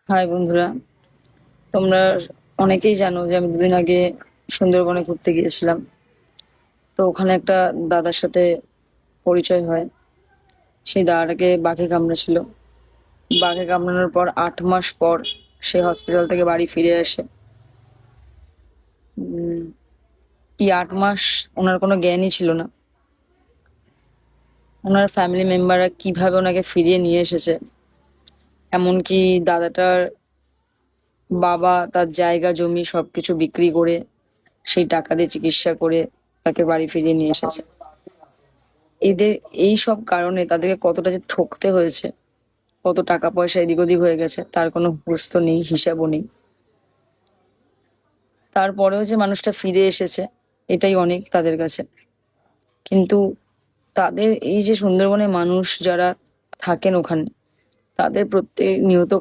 High বন্ধুরা, তোমরা অনেকেই জানো যে আমি দুদিন আগে সুন্দরবনে ঘুরতে গিয়েছিলাম। তো ওখানে একটা দাদার সাথে পরিচয় হয়। সেই দাদাটাকে বাঘে কামড়েছিল। বাঘে কামড়ানোর পর 8 মাস পর সে হসপিটাল থেকে বাড়ি ফিরে আসে। উম, এই 8 মাস ওনার কোনো জ্ঞানই ছিল না। ওনার ফ্যামিলি মেম্বাররা কিভাবে ওনাকে ফিরিয়ে নিয়ে এসেছে, এমনকি দাদাটার বাবা তার জায়গা জমি সবকিছু বিক্রি করে সেই টাকা দিয়ে চিকিৎসা করে তাকে বাড়ি ফিরিয়ে নিয়ে এসেছে। এদের এই সব কারণে তাদেরকে কতটা যে ঠকতে হয়েছে, কত টাকা পয়সা এদিক ওদিক হয়ে গেছে তার কোনো হুঁশ তো নেই, হিসাবও নেই। তারপরেও যে মানুষটা ফিরে এসেছে, এটাই অনেক তাদের কাছে। কিন্তু তাদের এই যে সুন্দরবনে মানুষ যারা থাকেন ওখানে, তাদের প্রত্যেক নিহত